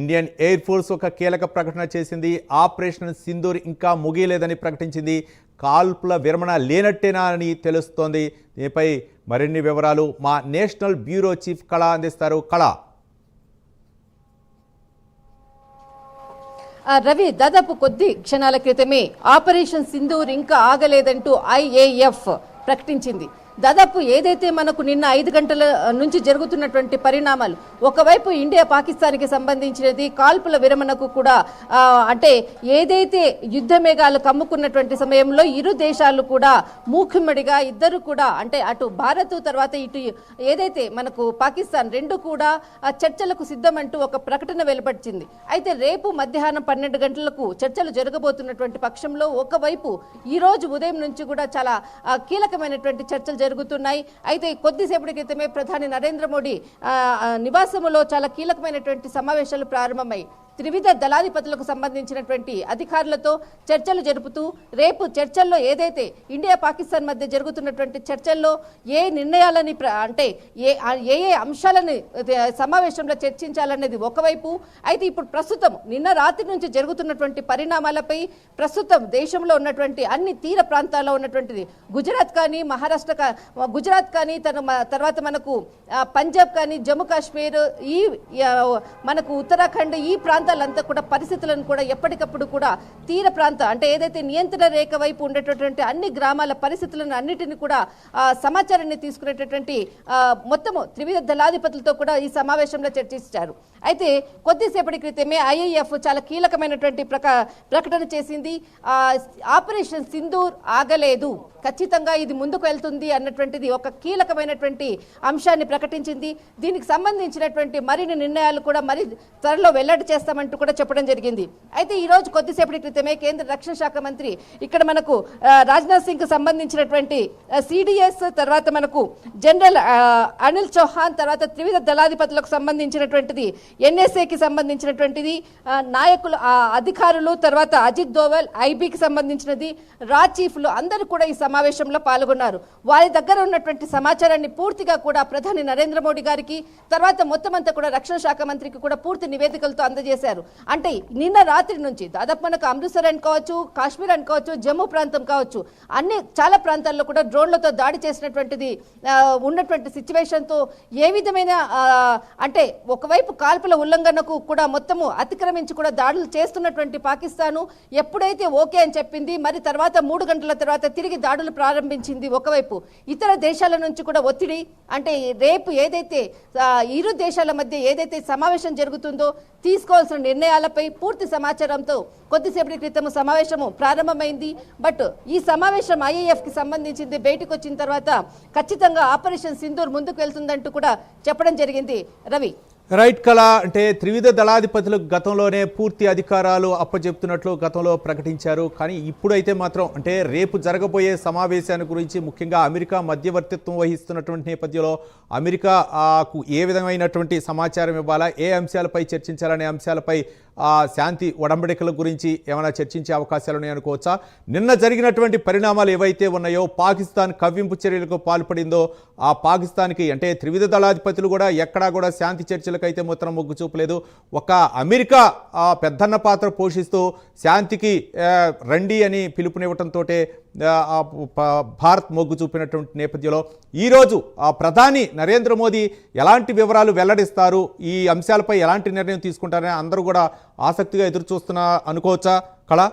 Indian air force ఒక కీలక ప్రకటన చేసింది. ఆపరేషన్ సింధూర్ ఇంకా ముగియలేదని ప్రకటించింది. కాల్పుల విరమణ లేనట్టేనా అని తెలుస్తోంది. దీనిపై మరిన్ని వివరాలు మా నేషనల్ బ్యూరో చీఫ్ కళ అందిస్తారు. కళ. రవి, దాదాపు కొద్ది క్షణాల క్రితమే ఆపరేషన్ సింధూర్ ఇంకా ఆగలేదంటూ IAF ప్రకటించింది. దాదాపు ఏదైతే మనకు నిన్న 5 గంటల నుంచి జరుగుతున్నటువంటి పరిణామాలు, ఒకవైపు ఇండియా పాకిస్తాన్కి సంబంధించినది కాల్పుల విరమణకు కూడా అంటే ఏదైతే యుద్ధ మేఘాలు కమ్ముకున్నటువంటి సమయంలో ఇరు దేశాలు కూడా మూకుమ్మడిగా ఇద్దరు కూడా అంటే అటు భారత్ తర్వాత ఇటు ఏదైతే మనకు పాకిస్తాన్ రెండు కూడా చర్చలకు సిద్ధమంటూ ఒక ప్రకటన వెలువడింది. అయితే రేపు మధ్యాహ్నం 12 గంటలకు చర్చలు జరగబోతున్నటువంటి పక్షంలో ఒకవైపు ఈ రోజు ఉదయం నుంచి కూడా చాలా కీలకమైనటువంటి చర్చలు జరుగుతున్నాయి. అయితే కొద్దిసేపటి క్రితమే ప్రధాని నరేంద్ర మోడీ నివాసములో చాలా కీలకమైనటువంటి సమావేశాలు ప్రారంభమై త్రివిధ దళాధిపతులకు సంబంధించినటువంటి అధికారులతో చర్చలు జరుపుతూ రేపు చర్చల్లో ఏదైతే ఇండియా పాకిస్తాన్ మధ్య జరుగుతున్నటువంటి చర్చల్లో ఏ నిర్ణయాలని అంటే ఏ అంశాలని సమావేశంలో చర్చించాలనేది ఒకవైపు. అయితే ఇప్పుడు ప్రస్తుతం నిన్న రాత్రి నుంచి జరుగుతున్నటువంటి పరిణామాలపై ప్రస్తుతం దేశంలో ఉన్నటువంటి అన్ని తీర ప్రాంతాల్లో ఉన్నటువంటిది గుజరాత్ కానీ గుజరాత్ కానీ తర్వాత మనకు పంజాబ్ కానీ జమ్మూ కాశ్మీర్ ఈ మనకు ఉత్తరాఖండ్ ఈ ప్రాంతాలంతా కూడా పరిస్థితులను కూడా ఎప్పటికప్పుడు కూడా తీర ప్రాంతం అంటే ఏదైతే నియంత్రణ రేఖ వైపు ఉండేటటువంటి అన్ని గ్రామాల పరిస్థితులను అన్నిటిని కూడా సమాచారాన్ని తీసుకునేటటువంటి మొత్తము త్రివిధ దళాధిపతులతో కూడా ఈ సమావేశంలో చర్చించారు. అయితే కొద్దిసేపటి క్రితమే IAF చాలా కీలకమైనటువంటి ప్రకటన చేసింది. ఆపరేషన్ సింధూర్ ఆగలేదు, ఖచ్చితంగా ఇది ముందుకు వెళ్తుంది అన్నటువంటిది ఒక కీలకమైనటువంటి అంశాన్ని ప్రకటించింది. దీనికి సంబంధించినటువంటి మరిన్ని నిర్ణయాలు కూడా మరి త్వరలో వెల్లడి చేస్తామంటూ కూడా చెప్పడం జరిగింది. అయితే ఈ రోజు కొద్దిసేపటి క్రితమే కేంద్ర రక్షణ శాఖ మంత్రి ఇక్కడ మనకు రాజ్నాథ్ సింగ్ సిద్ధాంతించినటువంటి CDS తర్వాత మనకు జనరల్ అనిల్ చౌహాన్ తర్వాత త్రివిధ దళాధిపతులకు సంబంధించినటువంటిది NSAకి సంబంధించినటువంటిది నాయకులు అధికారులు తర్వాత అజిత్ దోవల్ IBకి సంబంధించినది రా చీఫ్లు అందరూ కూడా ఈ సమావేశంలో పాల్గొన్నారు. వారి దగ్గర ఉన్నటువంటి సమాచారాన్ని పూర్తిగా కూడా ప్రధాని నరేంద్ర మోడీ గారికి తర్వాత మొత్తం అంతా కూడా రక్షణ శాఖ మంత్రికి కూడా పూర్తి నివేదికలతో అందజేశారు. అంటే నిన్న రాత్రి నుంచి దాదాపు మనకు అమృత్సర్ అనుకోవచ్చు, కాశ్మీర్ అనుకోవచ్చు, జమ్మూ ప్రాంతం కావచ్చు, అన్ని చాలా ప్రాంతాల్లో కూడా డ్రోన్లతో దాడి చేసినటువంటిది ఉన్నటువంటి సిచ్యువేషన్తో ఏ విధమైన అంటే ఒకవైపు కాల్పుల ఉల్లంఘనకు కూడా మొత్తము అతిక్రమించి కూడా దాడులు చేస్తున్నటువంటి పాకిస్తాను ఎప్పుడైతే ఓకే అని చెప్పింది మరి తర్వాత 3 గంటల తర్వాత తిరిగి దాడులు ప్రారంభించింది. ఒకవైపు ఇతర దేశాల నుంచి కూడా ఒత్తిడి అంటే రేపు ఏదైతే ఇరు దేశాల మధ్య ఏదైతే సమావేశం జరుగుతుందో తీసుకోవాల్సిన నిర్ణయాలపై పూర్తి సమాచారంతో కొద్దిసేపటి క్రితం సమావేశము ప్రారంభమైంది. బట్ ఈ సమావేశం IAFకి సంబంధించింది బయటకు వచ్చిన తర్వాత ఖచ్చితంగా ఆపరేషన్ సింధూర్ ముందుకు వెళ్తుందంటూ కూడా చెప్పడం జరిగింది. రవి. రైట్ కళ. అంటే త్రివిధ దళాధిపతులకు గతంలోనే పూర్తి అధికారాలు అప్పచెప్తున్నట్లు గతంలో ప్రకటించారు. కానీ ఇప్పుడైతే మాత్రం అంటే రేపు జరగబోయే సమావేశాన్ని గురించి ముఖ్యంగా అమెరికా మధ్యవర్తిత్వం వహిస్తున్నటువంటి నేపథ్యంలో అమెరికాకు ఏ విధమైనటువంటి సమాచారం ఇవ్వాలా, ఏ అంశాలపై చర్చించాలనే అంశాలపై శాంతి ఒడంబడికల గురించి ఏమైనా చర్చించే అవకాశాలు ఉన్నాయనుకోవచ్చా? నిన్న జరిగినటువంటి పరిణామాలు ఏవైతే ఉన్నాయో పాకిస్తాన్ కవ్వింపు చర్యలకు పాల్పడిందో ఆ పాకిస్తాన్కి అంటే త్రివిధ దళాధిపతులు కూడా ఎక్కడా కూడా శాంతి చర్చలకైతే మాత్రం మొగ్గు చూపలేదు. ఒక అమెరికా పెద్దన్న పాత్ర పోషిస్తూ శాంతికి రండి అని పిలుపునివ్వటంతో భారత్ మొగ్గు చూపినటువంటి నేపథ్యంలో ఈరోజు ప్రధాని నరేంద్ర మోదీ ఎలాంటి వివరాలు వెల్లడిస్తారు, ఈ అంశాలపై ఎలాంటి నిర్ణయం తీసుకుంటారని అందరూ కూడా ఆసక్తిగా ఎదురు చూస్తున్నా అనుకోవచ్చా కళ?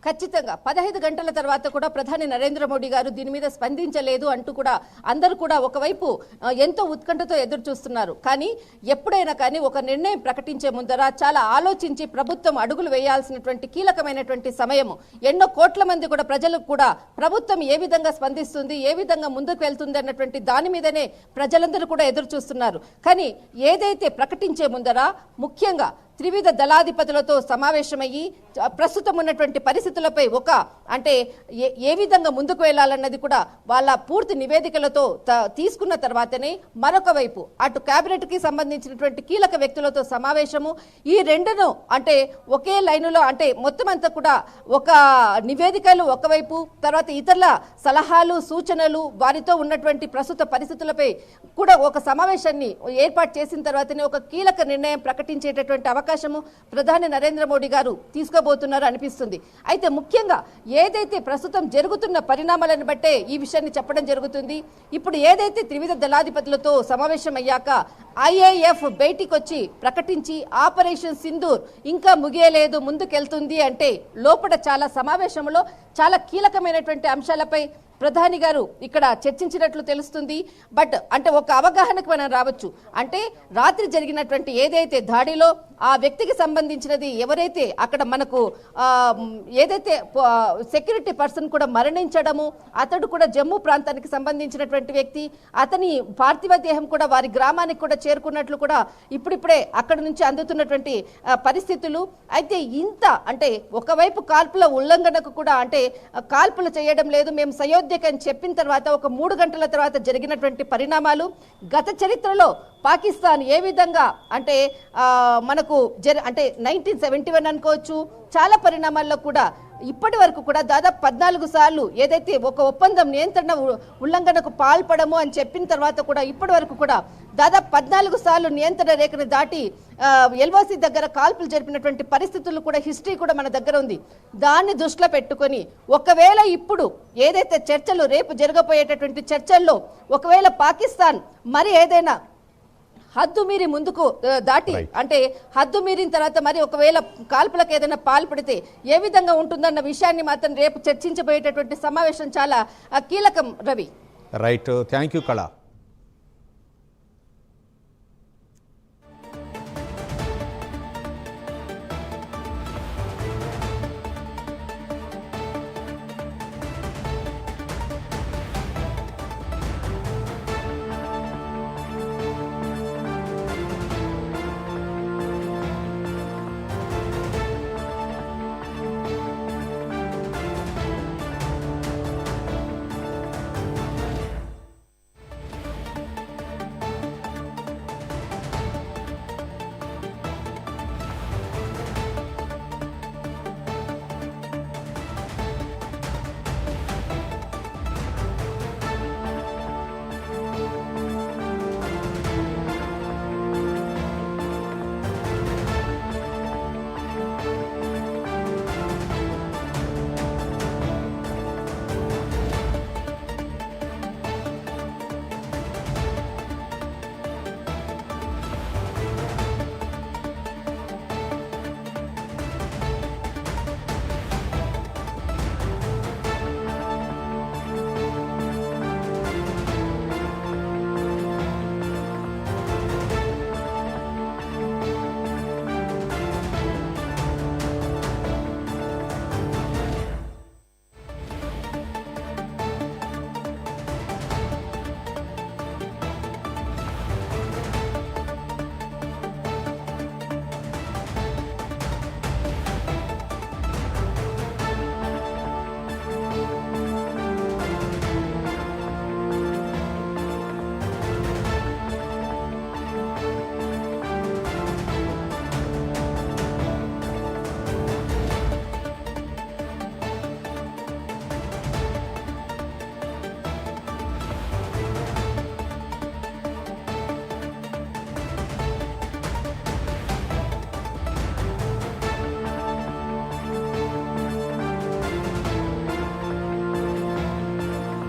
ఖచ్చితంగా 15 గంటల తర్వాత కూడా ప్రధాని నరేంద్ర మోడీ గారు దీని మీద స్పందించలేదు అంటూ కూడా అందరూ కూడా ఒకవైపు ఎంతో ఉత్కంఠతో ఎదురు చూస్తున్నారు. కానీ ఎప్పుడైనా కానీ ఒక నిర్ణయం ప్రకటించే ముందర చాలా ఆలోచించి ప్రభుత్వం అడుగులు వేయాల్సినటువంటి కీలకమైనటువంటి సమయము. ఎన్నో కోట్ల మంది కూడా ప్రజలకు కూడా ప్రభుత్వం ఏ విధంగా స్పందిస్తుంది, ఏ విధంగా ముందుకు వెళ్తుంది అన్నటువంటి దాని మీదనే ప్రజలందరూ కూడా ఎదురు చూస్తున్నారు. కానీ ఏదైతే ప్రకటించే ముందర ముఖ్యంగా త్రివిధ దళాధిపతులతో సమావేశమయ్యి ప్రస్తుతం ఉన్నటువంటి పరిస్థితులపై అంటే ఏ విధంగా ముందుకు వెళ్లాలన్నది కూడా వాళ్ళ పూర్తి నివేదికలతో తీసుకున్న తర్వాతనే మరొక వైపు అటు కేబినెట్ కి సంబంధించినటువంటి కీలక వ్యక్తులతో సమావేశము, ఈ రెండును అంటే ఒకే లైనులో అంటే మొత్తం అంతా కూడా ఒక నివేదికలు ఒకవైపు, తర్వాత ఇతరుల సలహాలు సూచనలు వారితో ఉన్నటువంటి ప్రస్తుత పరిస్థితులపై కూడా ఒక సమావేశాన్ని ఏర్పాటు చేసిన తర్వాతనే ఒక కీలక నిర్ణయం ప్రకటించేటటువంటి అవకాశము ప్రధాని నరేంద్ర మోడీ గారు తీసుకోబోతున్నారు అనిపిస్తుంది. అయితే ముఖ్యంగా ఏదైతే ప్రస్తుతం జరుగుతున్న పరిణామాలను బట్టే ఈ విషయాన్ని చెప్పడం జరుగుతుంది. ఇప్పుడు ఏదైతే త్రివిధ దళాధిపతులతో సమావేశం అయ్యాక IAF బయటికి వచ్చి ప్రకటించి ఆపరేషన్ సింధూర్ ఇంకా ముగియలేదు, ముందుకెళ్తుంది అంటే లోపల చాలా సమావేశంలో చాలా కీలకమైనటువంటి అంశాలపై ప్రధాని గారు ఇక్కడ చర్చించినట్లు తెలుస్తుంది. బట్ అంటే ఒక అవగాహనకు మనం రావచ్చు. అంటే రాత్రి జరిగినటువంటి ఏదైతే దాడిలో ఆ వ్యక్తికి సంబంధించినది ఎవరైతే అక్కడ మనకు ఏదైతే సెక్యూరిటీ పర్సన్ కూడా మరణించడము, అతడు కూడా జమ్మూ ప్రాంతానికి సంబంధించినటువంటి వ్యక్తి, అతని పార్థివ దేహం కూడా వారి గ్రామానికి కూడా చేరుకున్నట్లు కూడా ఇప్పుడిప్పుడే అక్కడ నుంచి అందుతున్నటువంటి పరిస్థితులు. అయితే ఇంత అంటే ఒకవైపు కాల్పుల ఉల్లంఘనకు కూడా అంటే కాల్పులు చేయడం లేదు, మేము సయోధ్యకని చెప్పిన తర్వాత ఒక 3 గంటల తర్వాత జరిగినటువంటి పరిణామాలు గత చరిత్రలో పాకిస్తాన్ ఏ విధంగా అంటే మనకు అంటే 1971 అనుకోవచ్చు, చాలా పరిణామాల్లో కూడా ఇప్పటి వరకు కూడా దాదాపు 14 సార్లు ఏదైతే ఒక ఒప్పందం నియంత్రణ ఉల్లంఘనకు పాల్పడము అని చెప్పిన తర్వాత కూడా ఇప్పటి వరకు కూడా దాదాపు 14 సార్లు నియంత్రణ రేఖను దాటి LOC దగ్గర కాల్పులు జరిపినటువంటి పరిస్థితులు కూడా హిస్టరీ కూడా మన దగ్గర ఉంది. దాన్ని దృష్టిలో పెట్టుకొని ఒకవేళ ఇప్పుడు ఏదైతే చర్చలు రేపు జరగబోయేటటువంటి చర్చల్లో ఒకవేళ పాకిస్తాన్ మరి ఏదైనా హద్దు మీరి ముందుకు దాటి అంటే హద్దు మీరిన తర్వాత మరి ఒకవేళ కాల్పులకు ఏదైనా పాల్పడితే ఏ విధంగా ఉంటుందన్న విషయాన్ని మాత్రం రేపు చర్చించబోయేటటువంటి సమావేశం చాలా కీలకం. రవి, రైట్, థ్యాంక్ యూ కళ.